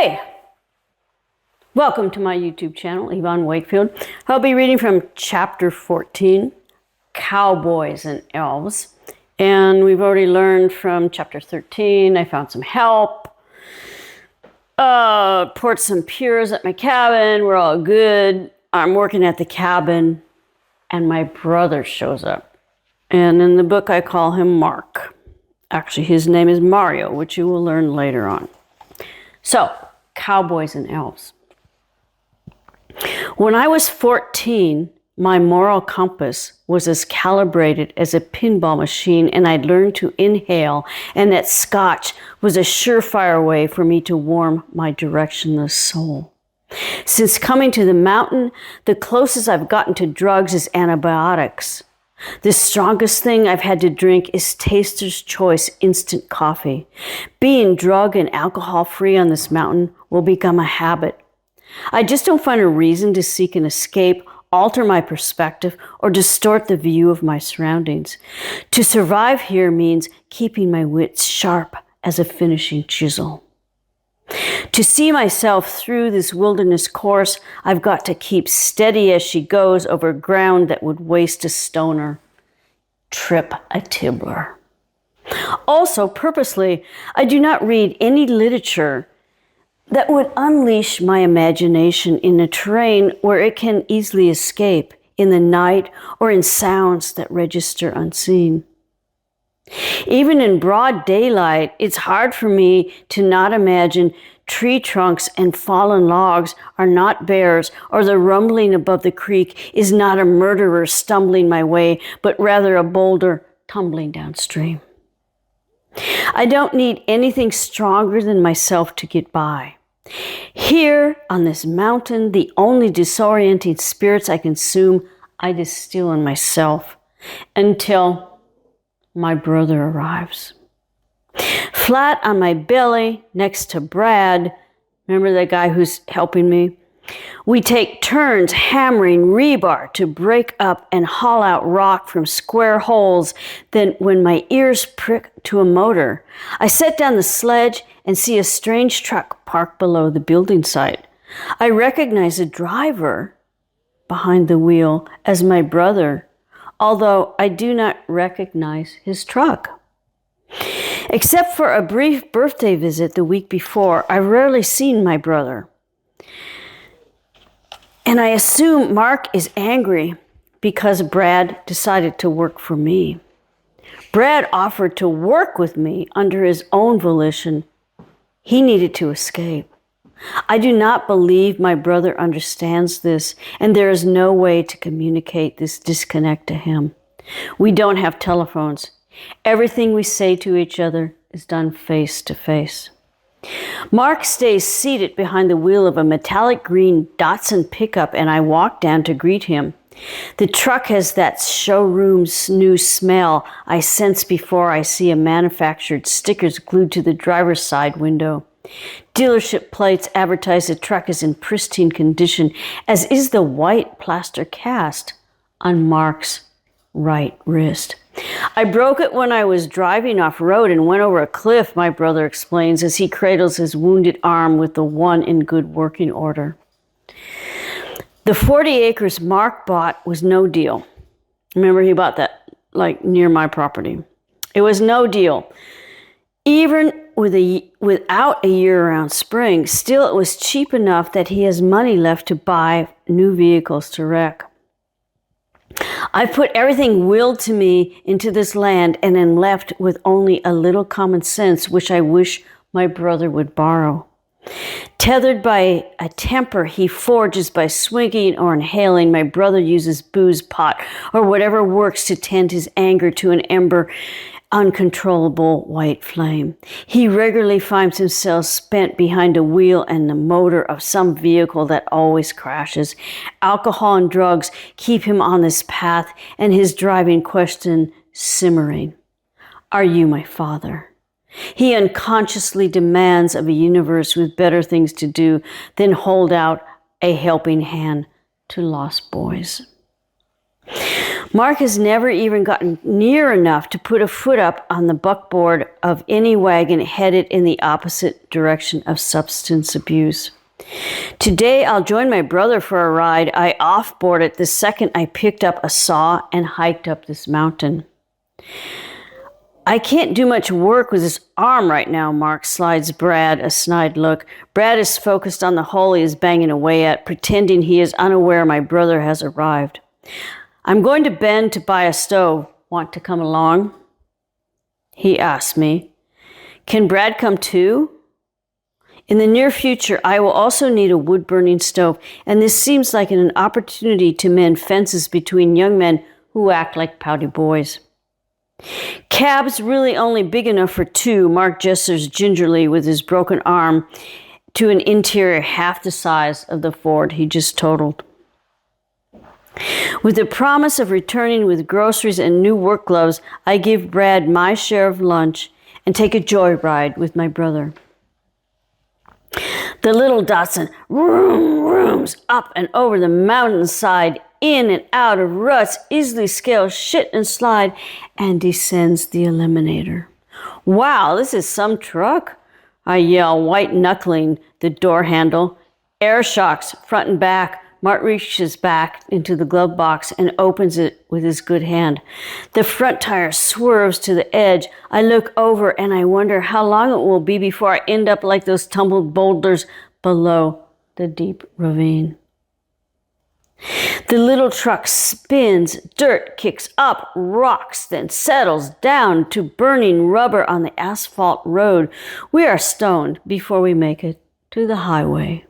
Hey, welcome to my YouTube channel, Yvonne Wakefield. I'll be reading from chapter 14, Cowboys and Elves. And we've already learned from chapter 13, I found some help, poured some Pures at my cabin, we're all good. I'm working at the cabin and my brother shows up. And in the book I call him Mark. Actually, his name is Mario, which you will learn later on. So, Cowboys and Elves. When I was 14, my moral compass was as calibrated as a pinball machine, and I'd learned to inhale, and that scotch was a surefire way for me to warm my directionless soul. Since coming to the mountain, the closest I've gotten to drugs is antibiotics. The strongest thing I've had to drink is Taster's Choice instant coffee. Being drug and alcohol free on this mountain will become a habit. I just don't find a reason to seek an escape, alter my perspective, or distort the view of my surroundings. To survive here means keeping my wits sharp as a finishing chisel. To see myself through this wilderness course, I've got to keep steady as she goes over ground that would waste a stoner, trip a tibbler. Also, purposely, I do not read any literature that would unleash my imagination in a terrain where it can easily escape in the night or in sounds that register unseen. Even in broad daylight, it's hard for me to not imagine tree trunks and fallen logs are not bears, or the rumbling above the creek is not a murderer stumbling my way, but rather a boulder tumbling downstream. I don't need anything stronger than myself to get by. Here on this mountain, the only disorienting spirits I consume, I distill in myself until my brother arrives. Flat on my belly next to Brad, remember that guy who's helping me? We take turns hammering rebar to break up and haul out rock from square holes. Then when my ears prick to a motor, I set down the sledge and see a strange truck parked below the building site. I recognize the driver behind the wheel as my brother, although I do not recognize his truck. Except for a brief birthday visit the week before, I've rarely seen my brother. And I assume Mark is angry because Brad decided to work for me. Brad offered to work with me under his own volition. He needed to escape. I do not believe my brother understands this, and there is no way to communicate this disconnect to him. We don't have telephones. Everything we say to each other is done face to face. Mark stays seated behind the wheel of a metallic green Datsun pickup, and I walk down to greet him. The truck has that showroom's new smell I sense before I see a manufactured stickers glued to the driver's side window. Dealership plates advertise the truck is in pristine condition, as is the white plaster cast on Mark's right wrist. I broke it when I was driving off-road and went over a cliff, my brother explains as he cradles his wounded arm with the one in good working order. The 40 acres Mark bought was no deal. Remember, he bought that near my property. It was no deal. Even without a year-round spring, still it was cheap enough that he has money left to buy new vehicles to wreck. I put everything willed to me into this land and am left with only a little common sense, which I wish my brother would borrow. Tethered by a temper he forges by swinging or inhaling, my brother uses booze pot or whatever works to tend his anger to an ember uncontrollable white flame. He regularly finds himself spent behind a wheel and the motor of some vehicle that always crashes. Alcohol and drugs keep him on this path, and his driving question simmering. Are you my father? He unconsciously demands of a universe with better things to do than hold out a helping hand to lost boys. Mark has never even gotten near enough to put a foot up on the buckboard of any wagon headed in the opposite direction of substance abuse. Today, I'll join my brother for a ride. I offboarded the second I picked up a saw and hiked up this mountain. I can't do much work with this arm right now, Mark slides Brad a snide look. Brad is focused on the hole he is banging away at, pretending he is unaware my brother has arrived. I'm going to Bend to buy a stove. Want to come along? He asked me. Can Brad come too? In the near future, I will also need a wood-burning stove, and this seems like an opportunity to mend fences between young men who act like pouty boys. Cab's really only big enough for two, Mark gestures gingerly with his broken arm to an interior half the size of the Ford he just totaled. With the promise of returning with groceries and new work gloves, I give Brad my share of lunch and take a joyride with my brother. The little Datsun rooms up and over the mountainside, in and out of ruts, easily scales shit and slide, and descends the eliminator. Wow, this is some truck, I yell, white-knuckling the door handle. Air shocks front and back. Mark reaches back into the glove box and opens it with his good hand. The front tire swerves to the edge. I look over and I wonder how long it will be before I end up like those tumbled boulders below the deep ravine. The little truck spins, dirt kicks up, rocks, then settles down to burning rubber on the asphalt road. We are stoned before we make it to the highway.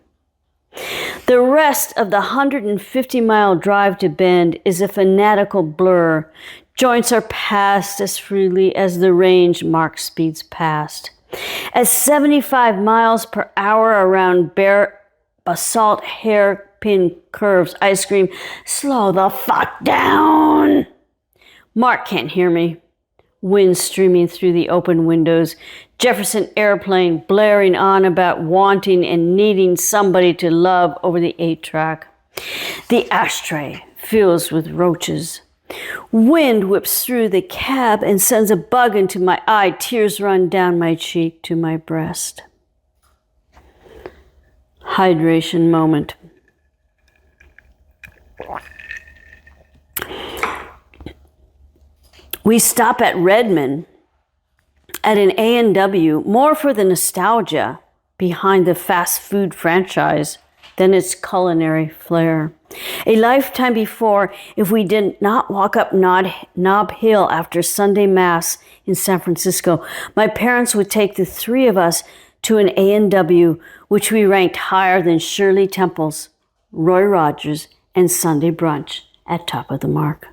The rest of the 150-mile drive to Bend is a fanatical blur. Joints are passed as freely as the range Mark speeds past. At 75 miles per hour around bare basalt hairpin curves, I scream, "Slow the fuck down!" Mark can't hear me. Wind streaming through the open windows. Jefferson Airplane blaring on about wanting and needing somebody to love over the 8-track. The ashtray fills with roaches. Wind whips through the cab and sends a bug into my eye. Tears run down my cheek to my breast. Hydration moment. We stop at Redmond at an A&W more for the nostalgia behind the fast food franchise than its culinary flair. A lifetime before, if we did not walk up Nob Hill after Sunday Mass in San Francisco, my parents would take the three of us to an A&W, which we ranked higher than Shirley Temple's, Roy Rogers, and Sunday brunch at top of the mark.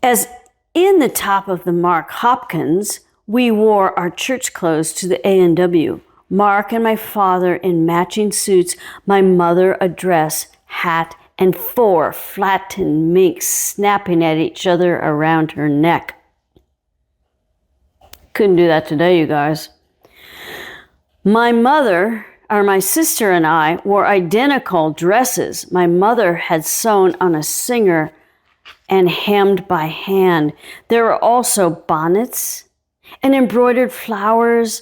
As in the top of the mark Hopkins, we wore our church clothes to the A&W. Mark and my father in matching suits, my mother a dress, hat, and 4 flattened minks snapping at each other around her neck. Couldn't do that today, you guys. My sister and I wore identical dresses my mother had sewn on a Singer and hemmed by hand. There were also bonnets and embroidered flowers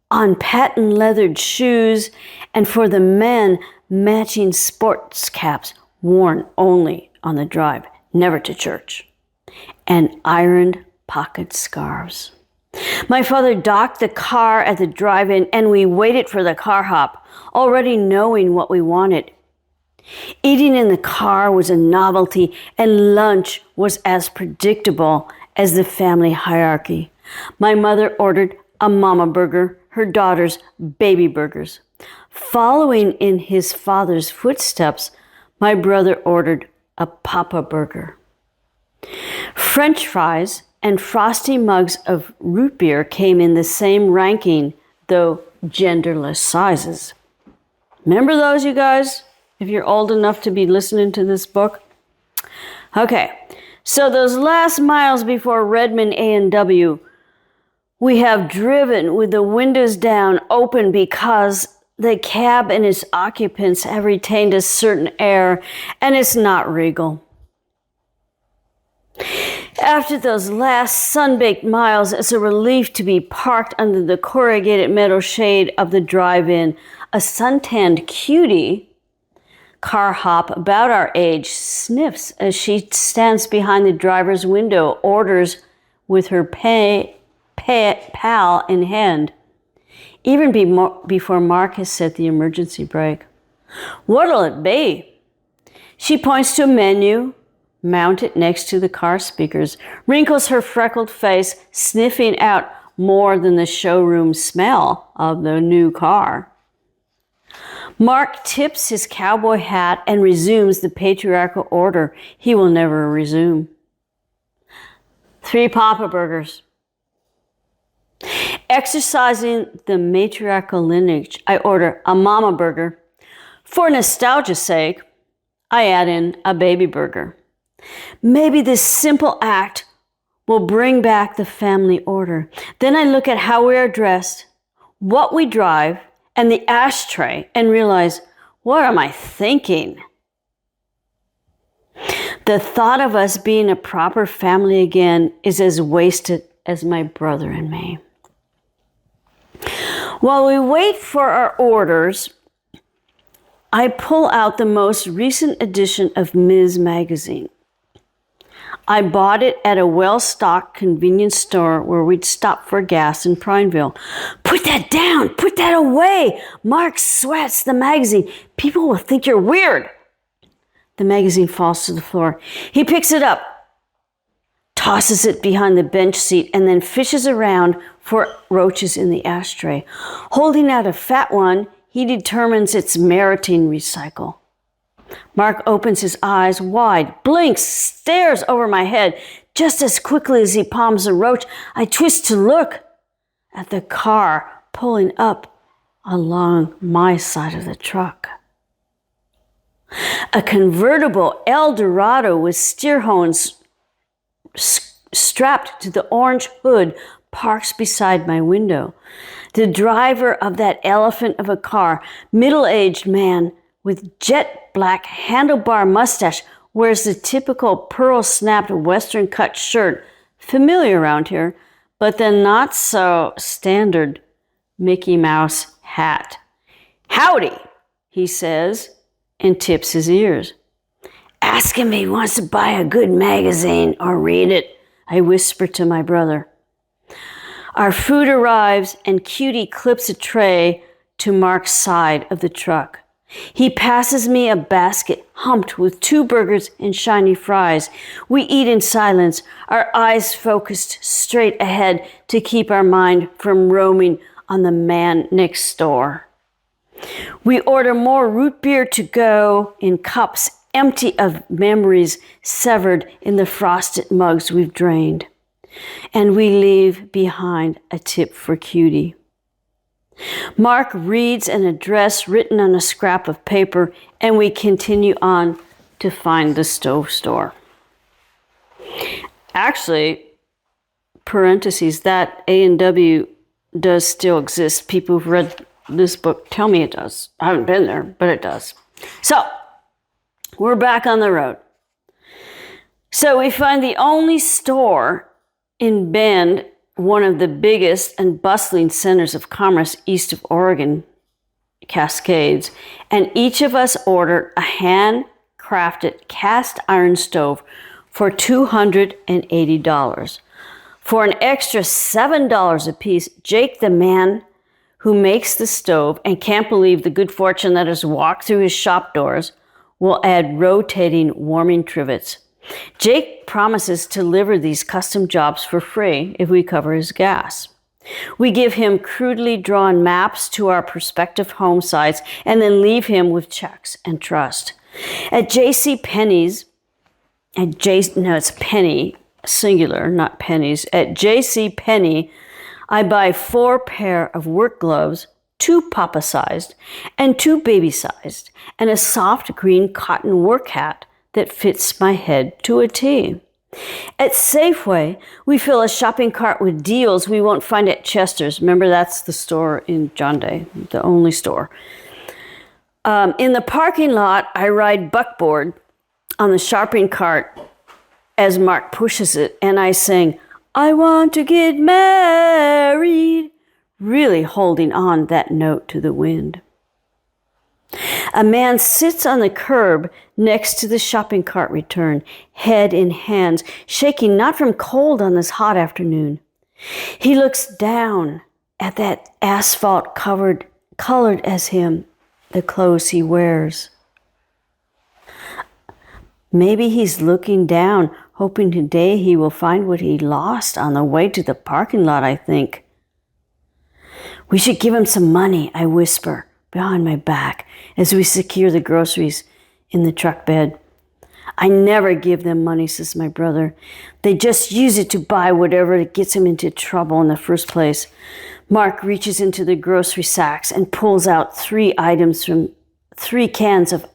on patent leathered shoes, and for the men, matching sports caps worn only on the drive, never to church, and ironed pocket scarves. My father docked the car at the drive-in, and we waited for the car hop, already knowing what we wanted. Eating in the car was a novelty, and lunch was as predictable as the family hierarchy. My mother ordered a mama burger, her daughters baby burgers. Following in his father's footsteps, my brother ordered a papa burger. French fries and frosty mugs of root beer came in the same ranking, though genderless sizes. Remember those, you guys? If you're old enough to be listening to this book. Okay, so those last miles before Redmond A&W, we have driven with the windows down open because the cab and its occupants have retained a certain air, and it's not regal. After those last sun-baked miles, it's a relief to be parked under the corrugated metal shade of the drive-in. A suntanned cutie, car hop about our age, sniffs as she stands behind the driver's window, orders with her pal in hand, even before Mark has set the emergency brake. What'll it be? She points to a menu mounted next to the car speakers, wrinkles her freckled face, sniffing out more than the showroom smell of the new car. Mark tips his cowboy hat and resumes the patriarchal order he will never resume. 3 Papa Burgers. Exercising the matriarchal lineage, I order a mama burger. For nostalgia's sake, I add in a baby burger. Maybe this simple act will bring back the family order. Then I look at how we are dressed, what we drive, and the ashtray and realize, what am I thinking? The thought of us being a proper family again is as wasted as my brother and me. While we wait for our orders, I pull out the most recent edition of Ms. Magazine. I bought it at a well-stocked convenience store where we'd stop for gas in Prineville. Put that down! Put that away! Mark sweats the magazine. People will think you're weird. The magazine falls to the floor. He picks it up, tosses it behind the bench seat, and then fishes around for roaches in the ashtray. Holding out a fat one, he determines it's meriting recycle. Mark opens his eyes wide, blinks, stares over my head. Just as quickly as he palms a roach, I twist to look at the car pulling up along my side of the truck. A convertible Eldorado with steer horns strapped to the orange hood parks beside my window. The driver of that elephant of a car, middle-aged man with jet black handlebar mustache, wears the typical pearl-snapped western-cut shirt, familiar around here, but the not-so-standard Mickey Mouse hat. Howdy, he says, and tips his ears. Ask him if he wants to buy a good magazine or read it, I whisper to my brother. Our food arrives, and Cutie clips a tray to Mark's side of the truck. He passes me a basket humped with 2 burgers and shiny fries. We eat in silence, our eyes focused straight ahead to keep our mind from roaming on the man next door. We order more root beer to go in cups empty of memories severed in the frosted mugs we've drained. And we leave behind a tip for Cutie. Mark reads an address written on a scrap of paper, and we continue on to find the stove store. Actually, parentheses, that A&W does still exist. People who've read this book tell me it does. I haven't been there, but it does. So, we're back on the road. So we find the only store in Bend, one of the biggest and bustling centers of commerce east of Oregon, Cascades, and each of us ordered a handcrafted cast iron stove for $280. For an extra $7 a piece, Jake, the man who makes the stove and can't believe the good fortune that has walked through his shop doors, will add rotating warming trivets. Jake promises to deliver these custom jobs for free if we cover his gas. We give him crudely drawn maps to our prospective home sites and then leave him with checks and trust. At J.C. Penney's, it's Penny, singular, not pennies. At J.C. Penney, I buy 4 pair of work gloves, 2 papa-sized and 2 baby-sized, and a soft green cotton work hat that fits my head to a T. At Safeway, we fill a shopping cart with deals we won't find at Chester's. Remember, that's the store in John Day, the only store. In the parking lot, I ride buckboard on the shopping cart as Mark pushes it, and I sing, "I want to get married," really holding on that note to the wind. A man sits on the curb next to the shopping cart return, head in hands, shaking not from cold on this hot afternoon. He looks down at that asphalt colored as him, the clothes he wears. Maybe he's looking down, hoping today he will find what he lost on the way to the parking lot, I think. "We should give him some money," I whisper behind my back as we secure the groceries in the truck bed. "I never give them money," says my brother. "They just use it to buy whatever gets them into trouble in the first place." Mark reaches into the grocery sacks and pulls out 3 cans of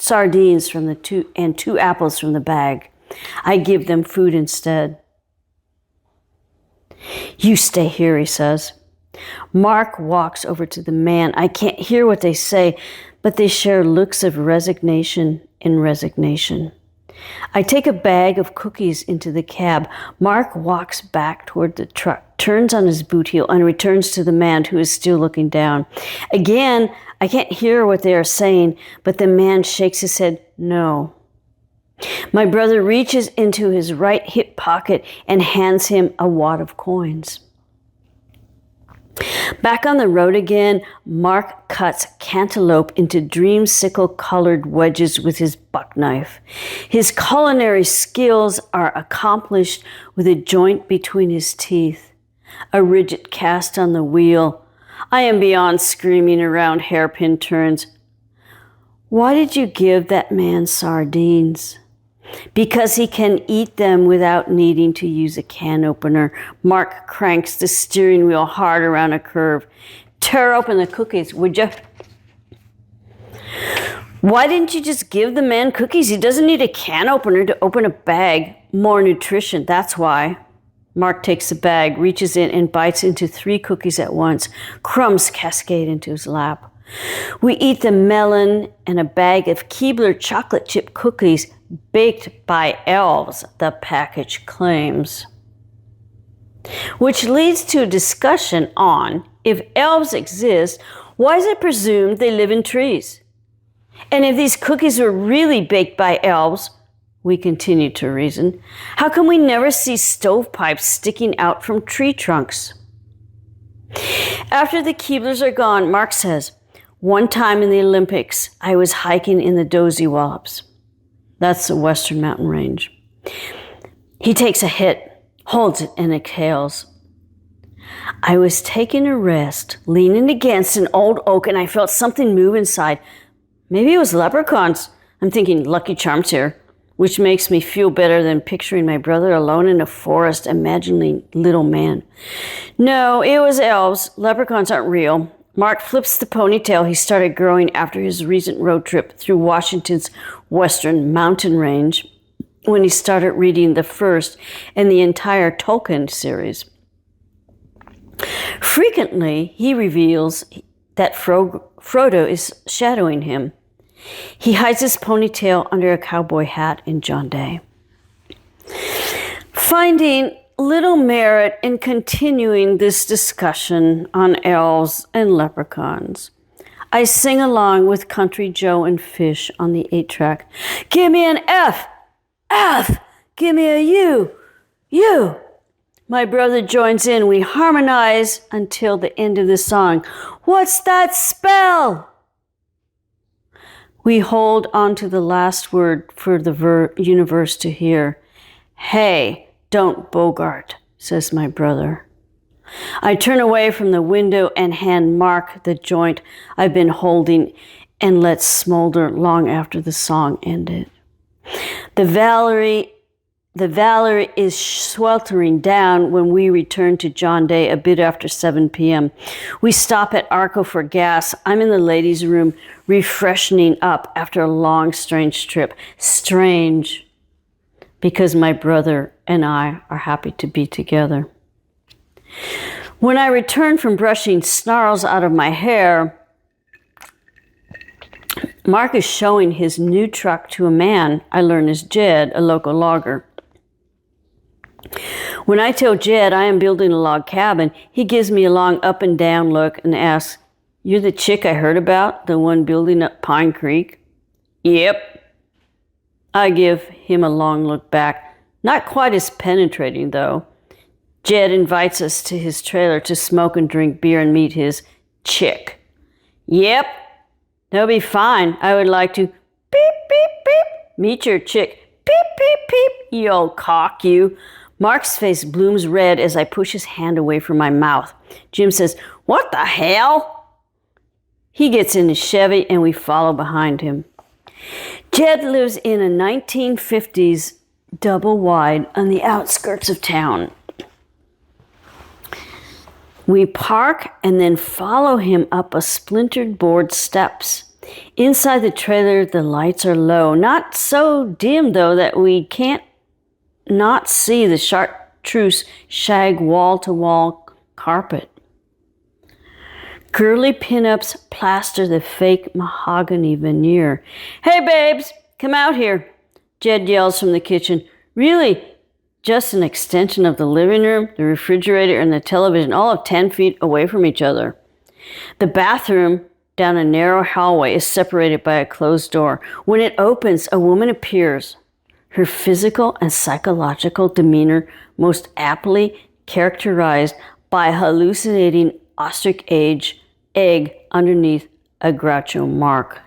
sardines from the two apples from the bag. I give them food instead. "You stay here," he says. Mark walks over to the man. I can't hear what they say, but they share looks of resignation and resignation. I take a bag of cookies into the cab. Mark walks back toward the truck, turns on his boot heel, and returns to the man who is still looking down. Again, I can't hear what they are saying, but the man shakes his head no. My brother reaches into his right hip pocket and hands him a wad of coins. Back on the road again, Mark cuts cantaloupe into dreamsicle-colored wedges with his buck knife. His culinary skills are accomplished with a joint between his teeth, a rigid cast on the wheel. I am beyond screaming around hairpin turns. "Why did you give that man sardines?" "Because he can eat them without needing to use a can opener." Mark cranks the steering wheel hard around a curve. "Tear open the cookies, would you?" "Why didn't you just give the man cookies? He doesn't need a can opener to open a bag. More nutrition, that's why." Mark takes the bag, reaches in, and bites into 3 cookies at once. Crumbs cascade into his lap. We eat the melon and a bag of Keebler chocolate chip cookies baked by elves, the package claims. Which leads to a discussion on, if elves exist, why is it presumed they live in trees? And if these cookies were really baked by elves, we continue to reason, how come we never see stovepipes sticking out from tree trunks? After the Keeblers are gone, Mark says, "One time in the Olympics, I was hiking in the Dozy Wallops." That's the Western Mountain Range. He takes a hit, holds it, and exhales. "I was taking a rest, leaning against an old oak, and I felt something move inside. Maybe it was leprechauns. I'm thinking Lucky Charms here, which makes me feel better than picturing my brother alone in a forest, imagining little man. No, it was elves. Leprechauns aren't real." Mark flips the ponytail he started growing after his recent road trip through Washington's Western Mountain Range when he started reading the first and the entire Tolkien series. Frequently, he reveals that Frodo is shadowing him. He hides his ponytail under a cowboy hat in John Day. Finding little merit in continuing this discussion on elves and leprechauns, I sing along with Country Joe and Fish on the 8-track. "Give me an F, F, give me a U, U." My brother joins in. We harmonize until the end of the song. "What's that spell?" We hold on to the last word for the universe to hear. "Hey, don't bogart," says my brother. I turn away from the window and hand Mark the joint I've been holding and let smolder long after the song ended. The Valerie is sweltering down when we return to John Day a bit after 7 p.m. We stop at Arco for gas. I'm in the ladies' room, refreshing up after a long, strange trip. Strange, because my brother and I are happy to be together. When I return from brushing snarls out of my hair, Mark is showing his new truck to a man I learn is Jed, a local logger. When I tell Jed I am building a log cabin, he gives me a long up and down look and asks, "You're the chick I heard about, the one building up Pine Creek?" "Yep." I give him a long look back, not quite as penetrating though. Jed invites us to his trailer to smoke and drink beer and meet his chick. "Yep, that'll be fine. I would like to beep, beep, beep, meet your chick. Beep, beep, beep, you old cock, you." Mark's face blooms red as I push his hand away from my mouth. Jim says, "What the hell?" He gets in his Chevy and we follow behind him. Jed lives in a 1950s double wide on the outskirts of town. We park and then follow him up a splintered board steps. Inside the trailer, the lights are low, not so dim though that we can't not see the chartreuse shag wall-to-wall carpet. Girly pinups plaster the fake mahogany veneer. "Hey babes, come out here," Jed yells from the kitchen. Really, just an extension of the living room, the refrigerator, and the television, all of 10 feet away from each other. The bathroom down a narrow hallway is separated by a closed door. When it opens, a woman appears. Her physical and psychological demeanor most aptly characterized by a hallucinating ostrich egg underneath a Groucho Marx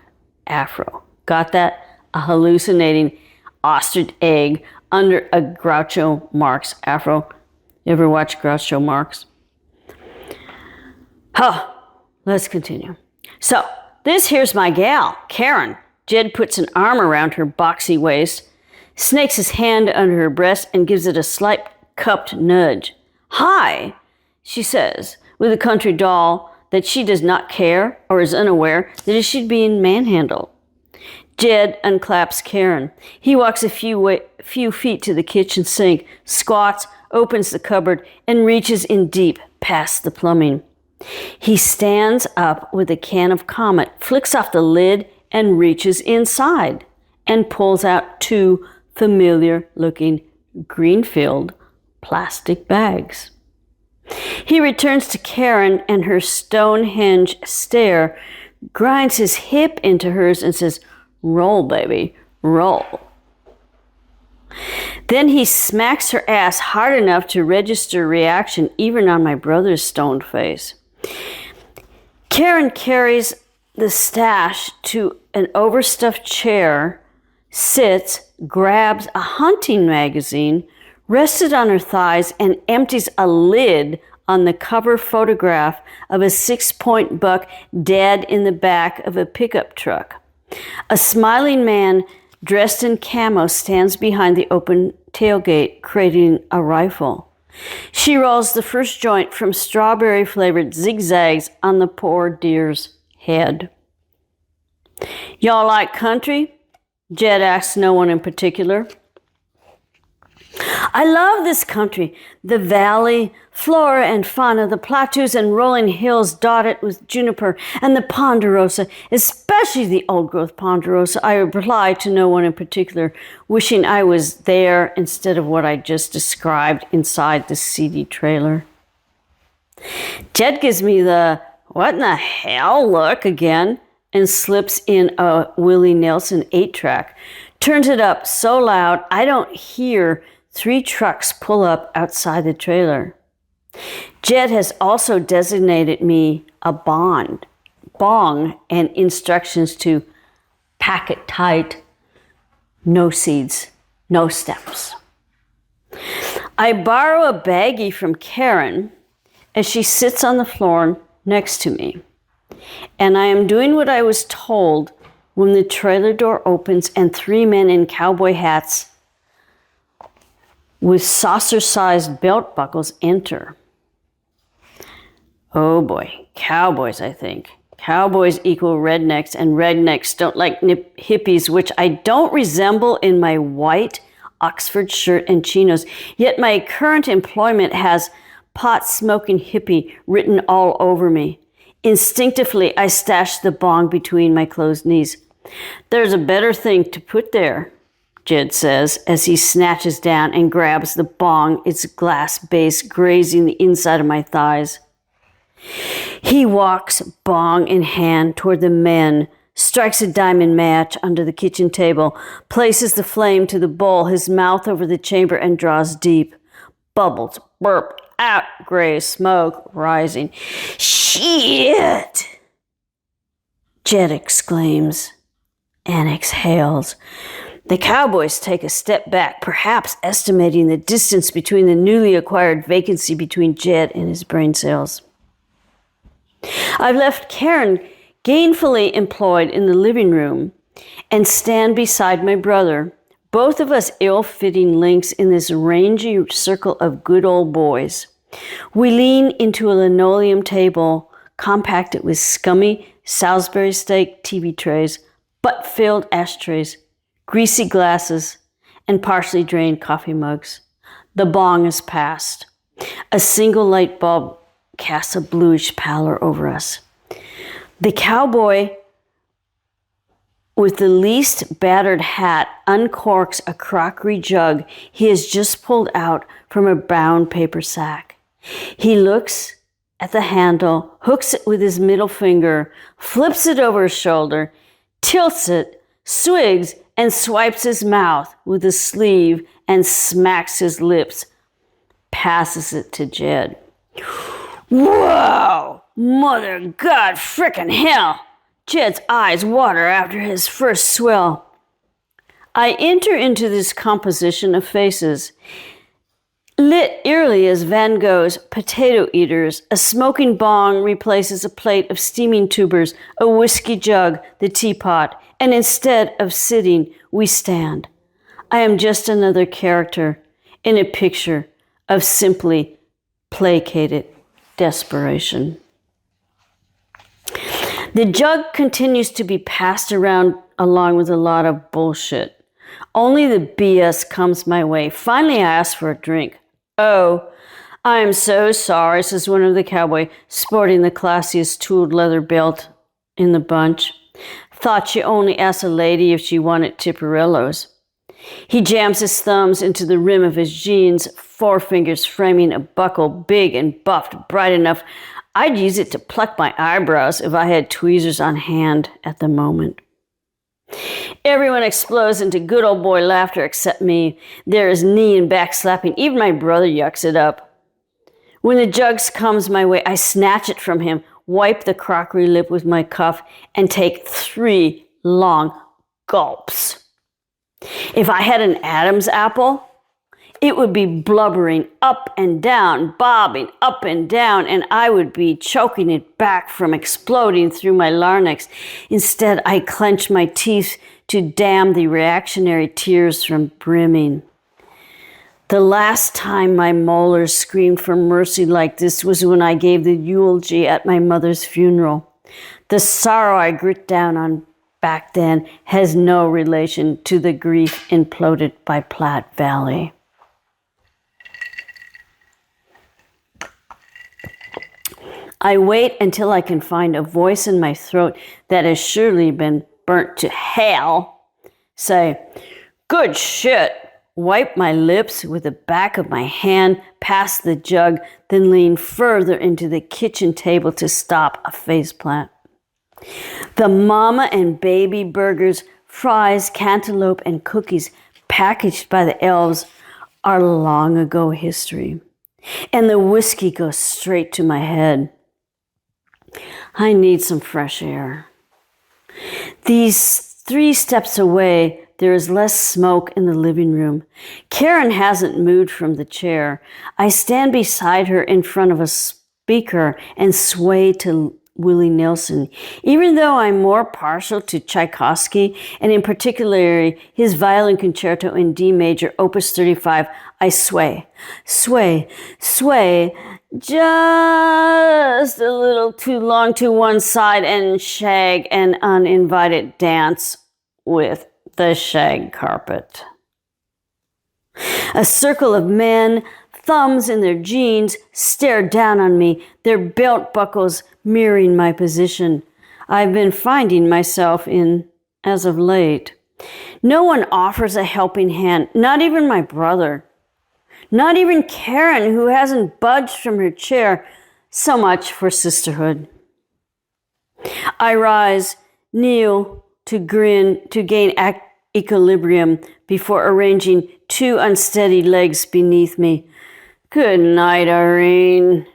afro. Got that? A hallucinating ostrich egg under a Groucho Marx afro. You ever watch Groucho Marx? Let's continue. "So, this here's my gal, Karen." Jed puts an arm around her boxy waist, snakes his hand under her breast, and gives it a slight cupped nudge. "Hi," she says, with a country doll that she does not care or is unaware that it should be manhandled. Jed unclaps Karen. He walks a few feet to the kitchen sink, squats, opens the cupboard, and reaches in deep past the plumbing. He stands up with a can of Comet, flicks off the lid, and reaches inside and pulls out 2 familiar-looking green-filled plastic bags. He returns to Karen, and her Stonehenge stare grinds his hip into hers and says, "Roll, baby, roll." Then he smacks her ass hard enough to register reaction even on my brother's stoned face. Karen carries the stash to an overstuffed chair, sits, grabs a hunting magazine, rested on her thighs, and empties a lid on the cover photograph of a 6-point buck dead in the back of a pickup truck. A smiling man dressed in camo stands behind the open tailgate, crating a rifle. She rolls the first joint from strawberry-flavored zigzags on the poor deer's head. "Y'all like country?" Jed asks no one in particular. "I love this country. The valley, flora and fauna, the plateaus and rolling hills dotted with juniper, and the ponderosa, especially the old-growth ponderosa," I reply to no one in particular, wishing I was there instead of what I just described inside the seedy trailer. Jed gives me the "what in the hell" look again and slips in a Willie Nelson 8-track, turns it up so loud I don't hear 3 trucks pull up outside the trailer. Jed has also designated me a bong, and instructions to pack it tight, no seeds, no steps. I borrow a baggie from Karen as she sits on the floor next to me, and I am doing what I was told when the trailer door opens and 3 men in cowboy hats with saucer-sized belt buckles enter. Oh boy, cowboys, I think. Cowboys equal rednecks, and rednecks don't like hippies, which I don't resemble in my white Oxford shirt and chinos. Yet my current employment has pot-smoking hippie written all over me. Instinctively, I stash the bong between my closed knees. There's a better thing to put there. Jed says, as he snatches down and grabs the bong, its glass base grazing the inside of my thighs. He walks, bong in hand, toward the men, strikes a diamond match under the kitchen table, places the flame to the bowl, his mouth over the chamber, and draws deep. Bubbles, burp, out, gray smoke, rising. Shit! Jed exclaims and exhales. The cowboys take a step back, perhaps estimating the distance between the newly acquired vacancy between Jed and his brain cells. I've left Karen gainfully employed in the living room and stand beside my brother, both of us ill-fitting links in this rangy circle of good old boys. We lean into a linoleum table compacted with scummy Salisbury steak TV trays, butt-filled ashtrays, greasy glasses, and partially drained coffee mugs. The bong is passed. A single light bulb casts a bluish pallor over us. The cowboy with the least battered hat uncorks a crockery jug he has just pulled out from a brown paper sack. He looks at the handle, hooks it with his middle finger, flips it over his shoulder, tilts it, swigs, and swipes his mouth with the sleeve and smacks his lips, passes it to Jed. Whoa! Mother God frickin' hell! Jed's eyes water after his first swill. I enter into this composition of faces, lit eerily as Van Gogh's Potato Eaters. A smoking bong replaces a plate of steaming tubers, a whiskey jug, the teapot, and instead of sitting, we stand. I am just another character in a picture of simply placated desperation. The jug continues to be passed around along with a lot of bullshit. Only the BS comes my way. Finally, I ask for a drink. Oh, I am so sorry, says one of the cowboys, sporting the classiest tooled leather belt in the bunch. Thought you only asked a lady if she wanted Tipperillos. He jams his thumbs into the rim of his jeans, forefingers framing a buckle big and buffed, bright enough I'd use it to pluck my eyebrows if I had tweezers on hand at the moment. Everyone explodes into good old boy laughter except me. There is knee and back slapping. Even my brother yucks it up. When the jug comes my way, I snatch it from him, wipe the crockery lip with my cuff, and take 3 long gulps. If I had an Adam's apple, it would be blubbering up and down, bobbing up and down, and I would be choking it back from exploding through my larynx. Instead, I clench my teeth to dam the reactionary tears from brimming. The last time my molars screamed for mercy like this was when I gave the eulogy at my mother's funeral. The sorrow I grit down on back then has no relation to the grief imploded by Platte Valley. I wait until I can find a voice in my throat that has surely been burnt to hell. Say, good shit. Wipe my lips with the back of my hand, pass the jug, then lean further into the kitchen table to stop a faceplant. The mama and baby burgers, fries, cantaloupe, and cookies packaged by the elves are long ago history. And the whiskey goes straight to my head. I need some fresh air. These 3 steps away, there is less smoke in the living room. Karen hasn't moved from the chair. I stand beside her in front of a speaker and sway to Willie Nelson. Even though I'm more partial to Tchaikovsky, and in particular his violin concerto in D major, opus 35, I sway, just a little too long to one side and shag an uninvited dance with the shag carpet. A circle of men, thumbs in their jeans, stare down on me, their belt buckles mirroring my position. I've been finding myself in as of late. No one offers a helping hand, not even my brother. Not even Karen, who hasn't budged from her chair. So much for sisterhood. I rise, kneel to gain equilibrium before arranging two unsteady legs beneath me. Good night, Irene.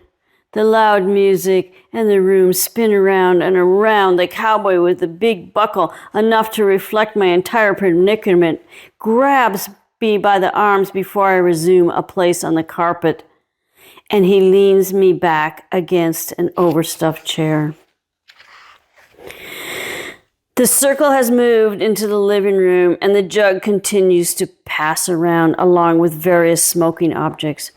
The loud music and the room spin around and around. The cowboy with the big buckle, enough to reflect my entire predicament, grabs me by the arms before I resume a place on the carpet, and he leans me back against an overstuffed chair. The circle has moved into the living room, and the jug continues to pass around along with various smoking objects.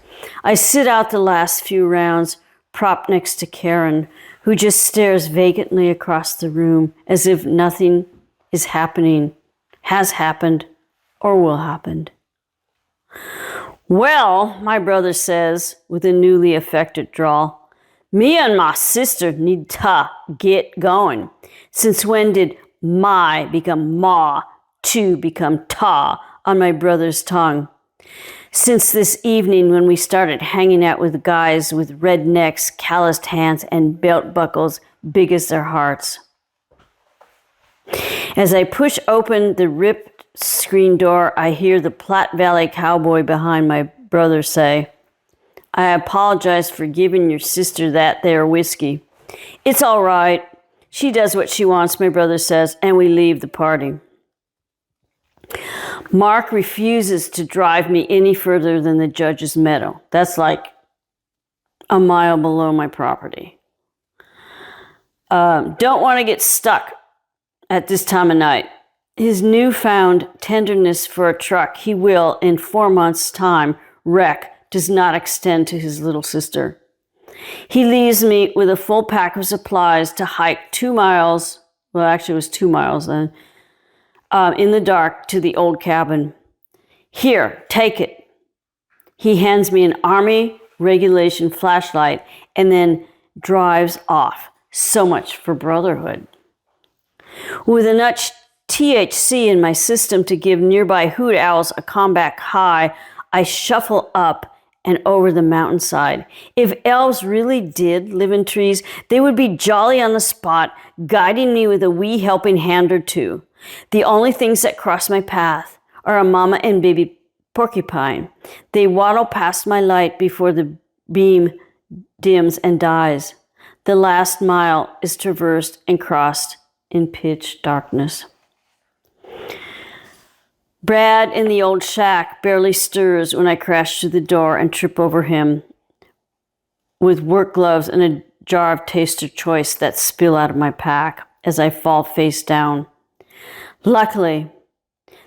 I sit out the last few rounds, propped next to Karen, who just stares vacantly across the room as if nothing is happening, has happened, or will happen. Well, my brother says, with a newly affected drawl, me and my sister need to get going. Since when did my become ma, to become ta on my brother's tongue? Since this evening when we started hanging out with guys with red necks, calloused hands, and belt buckles big as their hearts. As I push open the ripped screen door, I hear the Platte Valley cowboy behind my brother say, I apologize for giving your sister that there whiskey. It's all right. She does what she wants, my brother says, and we leave the party. Mark refuses to drive me any further than the judge's meadow. That's like a mile below my property. Don't want to get stuck at this time of night. His newfound tenderness for a truck he will, in 4 months' time, wreck does not extend to his little sister. He leaves me with a full pack of supplies to hike 2 miles, well, actually it was 2 miles then, in the dark to the old cabin. Here, take it. He hands me an Army regulation flashlight and then drives off. So much for brotherhood. With enough THC in my system to give nearby hoot owls a combat high, I shuffle up and over the mountainside. If elves really did live in trees, they would be jolly on the spot, guiding me with a wee helping hand or two. The only things that cross my path are a mama and baby porcupine. They waddle past my light before the beam dims and dies. The last mile is traversed and crossed in pitch darkness. Brad in the old shack barely stirs when I crash through the door and trip over him with work gloves and a jar of Taster Choice that spill out of my pack as I fall face down. Luckily,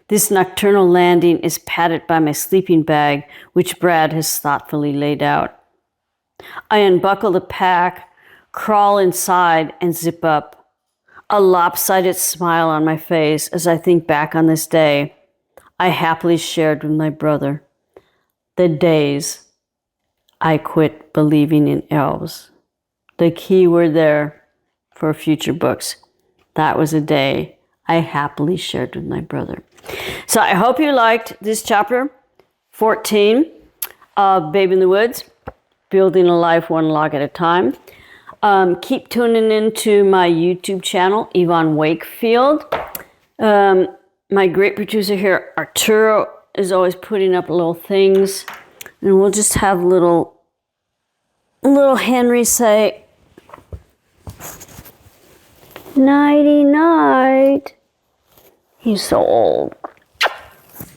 this nocturnal landing is padded by my sleeping bag, which Brad has thoughtfully laid out. I unbuckle the pack, crawl inside, and zip up, a lopsided smile on my face as I think back on this day I happily shared with my brother. The days I quit believing in elves. The key word there for future books. That was a day I happily shared with my brother. So I hope you liked this chapter 14 of Babe in the Woods, Building a Life One Log at a Time. Keep tuning into my YouTube channel, Yvonne Wakefield. My great producer here, Arturo, is always putting up little things. And we'll just have little Henry say, nighty night. He's so old.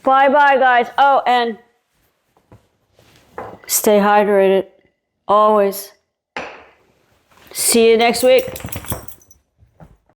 Bye-bye, guys. Oh, and stay hydrated. Always. See you next week.